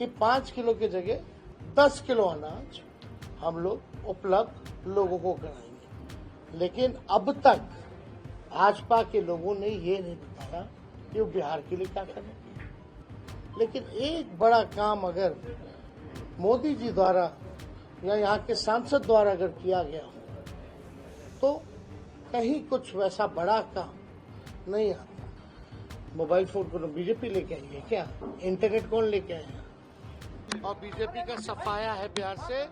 कि 5 किलो की जगह 10 किलो अनाज हम लोग उपलब्ध लोगों को कराएंगे। लेकिन अब तक भाजपा के लोगों ने ये नहीं बताया कि वो बिहार के लिए क्या करेंगे। लेकिन एक बड़ा काम अगर मोदी जी द्वारा या यहाँ के सांसद द्वारा अगर किया गया हो तो कहीं कुछ वैसा बड़ा काम नहीं आता। मोबाइल फोन को बीजेपी लेके आई है क्या? इंटरनेट कौन लेके आया? और बीजेपी का सफाया है बिहार से।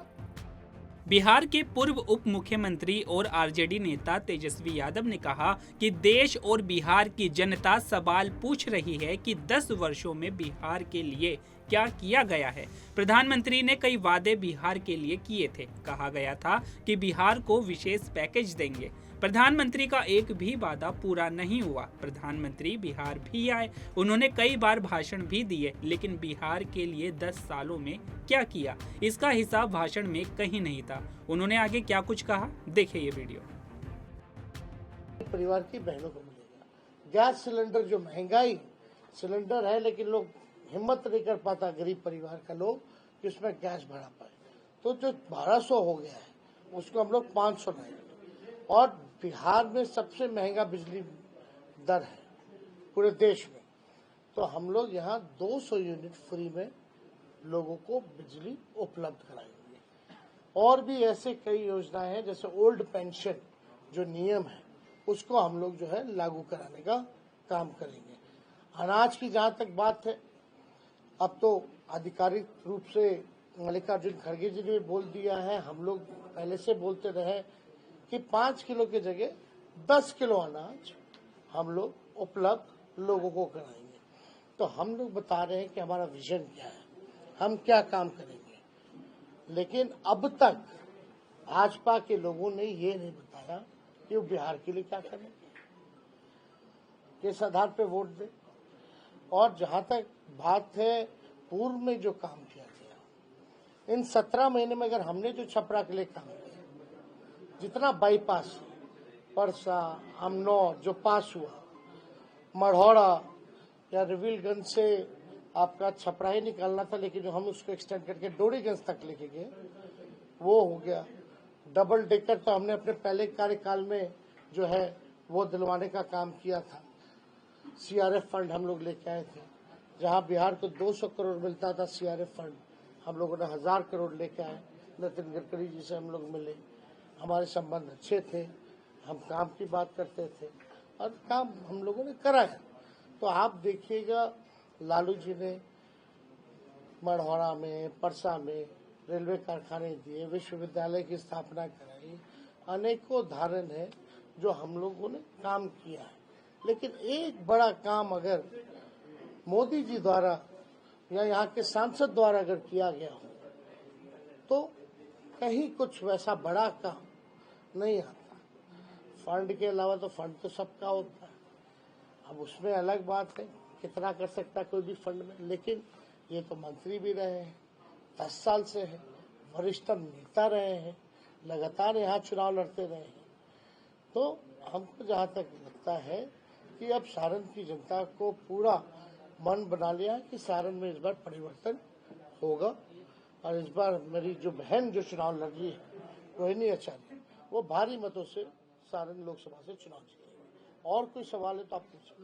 बिहार के पूर्व उप मुख्यमंत्री और आरजेडी नेता तेजस्वी यादव ने कहा कि देश और बिहार की जनता सवाल पूछ रही है कि 10 वर्षों में बिहार के लिए क्या किया गया है। प्रधानमंत्री ने कई वादे बिहार के लिए किए थे। कहा गया था कि बिहार को विशेष पैकेज देंगे। प्रधानमंत्री का एक भी वादा पूरा नहीं हुआ। प्रधानमंत्री बिहार भी आए, उन्होंने कई बार भाषण भी दिए, लेकिन बिहार के लिए 10 सालों में क्या किया, इसका हिसाब भाषण में कहीं नहीं था। उन्होंने आगे क्या कुछ कहा, देखिए ये वीडियो। परिवार की बहनों को मिलेगा गैस सिलेंडर। जो महंगाई सिलेंडर है, लेकिन लोग हिम्मत नहीं कर पाता गरीब परिवार का लोग कि उसमें गैस भरा पाए, तो जो 1200 हो गया है उसको हम लोग 500 लाएंगे। और बिहार में सबसे महंगा बिजली दर है पूरे देश में, तो हम लोग यहाँ 200 यूनिट फ्री में लोगों को बिजली उपलब्ध कराएंगे। और भी ऐसे कई योजनाएं हैं, जैसे ओल्ड पेंशन जो नियम है उसको हम लोग जो है लागू कराने का काम करेंगे। अनाज की जहां तक बात है, अब तो आधिकारिक रूप से मल्लिकार्जुन खड़गे जी ने बोल दिया है, हम लोग पहले से बोलते रहे कि 5 किलो की जगह 10 किलो अनाज हम लोग उपलब्ध लोगों को कराएंगे। तो हम लोग बता रहे हैं कि हमारा विजन क्या है, हम क्या काम करेंगे। लेकिन अब तक भाजपा के लोगों ने ये नहीं बताया कि वो बिहार के लिए क्या करेंगे, किस आधार पे वोट दे। और जहां तक बात है पूर्व में जो काम किया गया, इन 17 महीने में अगर हमने जो छपरा के लिए काम किया, जितना बाईपास परसा अमनौर जो पास हुआ, मढ़ौरा या रिविलगंज से आपका छपरा ही निकालना था, लेकिन जो हम उसको एक्सटेंड करके डोरीगंज तक लेके गए वो हो गया। डबल डेकर तो हमने अपने पहले कार्यकाल में जो है वो दिलवाने का काम किया था। सीआरएफ फंड हम लोग लेके आए थे, जहां बिहार को 200 करोड़ मिलता था सीआरएफ फंड, हम लोगों ने 1000 करोड़ लेके आए। नितिन गडकरी जी से हम लोग मिले, हमारे संबंध अच्छे थे, हम काम की बात करते थे और काम हम लोगों ने कराया। तो आप देखिएगा, लालू जी ने मढ़ौरा में, परसा में रेलवे कारखाने दिए, विश्वविद्यालय की स्थापना कराई, अनेकों उदाहरण है जो हम लोगों ने काम किया है। लेकिन एक बड़ा काम अगर मोदी जी द्वारा या यहाँ के सांसद द्वारा अगर किया गया हो तो कहीं कुछ वैसा बड़ा काम नहीं आता। फंड के अलावा तो फंड तो सबका होता है, अब उसमें अलग बात है कितना कर सकता है कोई भी फंड में। लेकिन ये तो मंत्री भी रहे हैं, 10 साल से है, वरिष्ठ नेता रहे हैं, लगातार यहाँ चुनाव लड़ते रहे हैं। तो हमको जहाँ तक लगता है कि अब सारण की जनता को पूरा मन बना लिया है कि सारण में इस बार परिवर्तन होगा। और इस बार मेरी जो बहन जो चुनाव लड़ रही है रोहिणी आचार्य, वो भारी मतों से सारण लोकसभा से चुनाव जीतेगी। और कोई सवाल है तो आप पूछिए।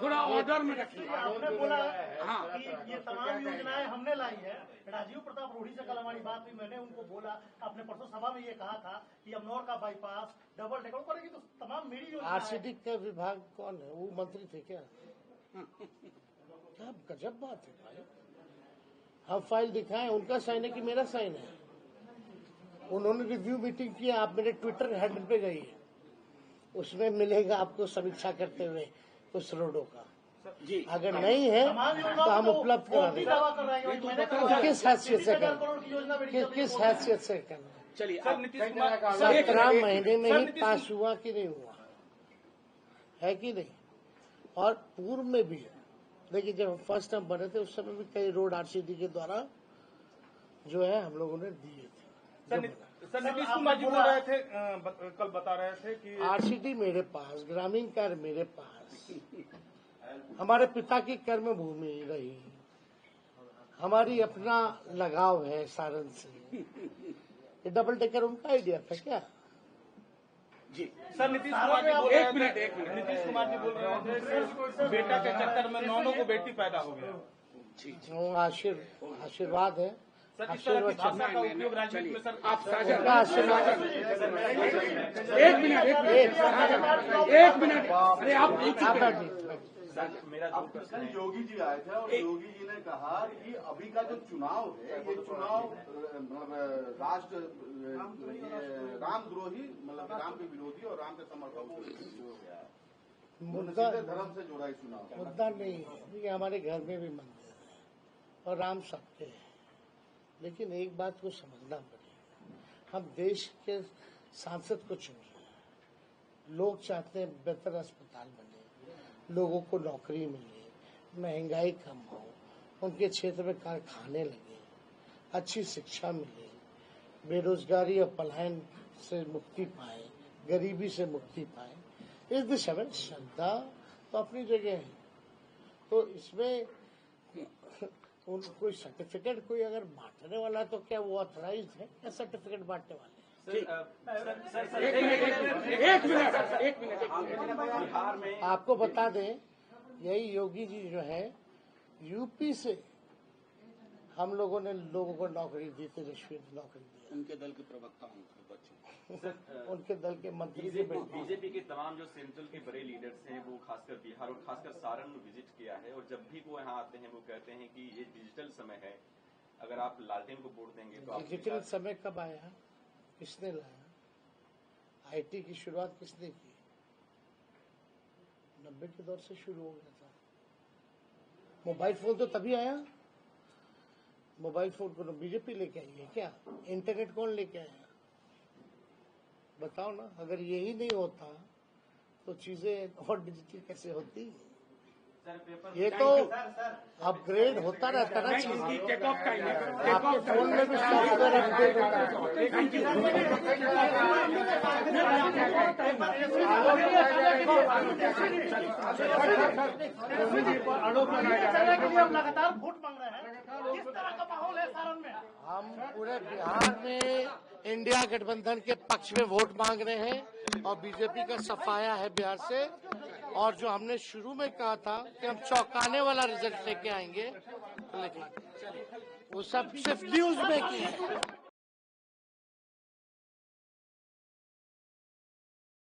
थोड़ा ऑर्डर में रखिए। आपने बोला कि ये तमाम योजनाएं हमने लाई है। राजीव प्रताप रूढ़ी से कल हमारी बात हुई, मैंने उनको बोला, आपने परसों सभा में ये कहा था कि अमनौर का बाईपास डबल डेकर करेगी, तो तमाम मेरी योजना। आरसीडी का विभाग कौन है, वो मंत्री थे क्या? क्या गजब बात है भाई। हम फाइल दिखाएं, उनका साइन है कि मेरा साइन है? उन्होंने रिव्यू मीटिंग किया, आप मेरे ट्विटर हैंडल पे गई, उसमें मिलेगा आपको समीक्षा करते हुए उस रोडों का। अगर नहीं है तो हम उपलब्ध करा देंगे। किस हैसियत से करना, किस हैसियत से करना? चलिए 17 महीने में ही पास हुआ कि नहीं हुआ है कि नहीं? और पूर्व में भी है, लेकिन जब फर्स्ट टाइम बने थे उस समय भी कई रोड आरसीडी के द्वारा जो है हम लोगों ने दिए थे। सर नीतीश कुमार जी बोल रहे थे, कल बता रहे थे कि आरसीडी मेरे पास, ग्रामीण कार्य मेरे पास, हमारे पिता की कर्म भूमि रही, हमारी अपना लगाव है सारण से। ये डबल डेकर उनका आइडिया था क्या? सर नीतीश कुमार जी बोल रहे थे, नीतीश कुमार जी बोल रहे थे कि बेटा के चक्कर में नौनों को बेटी पैदा हो गया। आशीर्वाद है। सर इस तरह की भाषा का उपयोग राजनीति में सर आप उनका आशीर्वाद। एक मिनट अरे आप मेरा कल योगी जी आए थे और योगी जी ने कहा कि अभी का जो चुनाव है ये चुनाव मतलब राष्ट्र रामद्रोही मतलब राम के विरोधी और राम के समर्थक हो गया है। मुद्दा धर्म से जुड़ा है चुनाव। मुद्दा नहीं है, क्योंकि हमारे घर में भी मंदिर है और राम सबके है। लेकिन एक बात को समझना पड़ेगा, हम देश के सांसद को चुन रहे हैं। लोग चाहते हैं बेहतर अस्पताल बने, लोगों को नौकरी मिले, महंगाई कम हो, उनके क्षेत्र में कारखाने लगे, अच्छी शिक्षा मिले, बेरोजगारी और पलायन से मुक्ति पाए, गरीबी से मुक्ति पाए। इस दिशा में श्रद्धा तो अपनी जगह है। तो इसमें कोई सर्टिफिकेट कोई अगर बांटने वाला है तो क्या वो ऑथराइज है क्या सर्टिफिकेट बांटने वाले? एक मिनट बिहार में आपको बता दें, यही योगी जी जो है यूपी से हम लोगों ने लोगों को नौकरी दी थी, रिश्वत नौकरी दी। उनके दल के प्रवक्ता उनके दल के मंत्री के बेटे। बीजेपी के तमाम जो सेंट्रल के बड़े लीडर्स हैं वो खासकर बिहार और खासकर सारण में विजिट किया है, और जब भी वो यहाँ आते हैं वो कहते हैं कि ये डिजिटल समय है, अगर आप लालटेन को वोट देंगे तो डिजिटल समय कब आया, किसने लाया? आईटी की शुरुआत किसने की? 90 के दौर से शुरू हो गया था। मोबाइल फोन तो तभी आया। मोबाइल फोन को बीजेपी लेके आई है क्या? इंटरनेट कौन लेके आया? बताओ ना। अगर यही नहीं होता तो चीजें और डिजिटल कैसे होती? ये तो अपग्रेड होता रहता ना चीज। आपके फोन में भी सॉफ्टवेयर अपडेट होता है। लगातार वोट मांग रहे हैं, किस तरह का माहौल है सारण में? हम पूरे बिहार में इंडिया गठबंधन के पक्ष में वोट मांग रहे हैं और बीजेपी का सफाया है बिहार से। और जो हमने शुरू में कहा था कि हम चौंकाने वाला रिजल्ट लेके आएंगे, वो सब सिर्फ न्यूज में की है।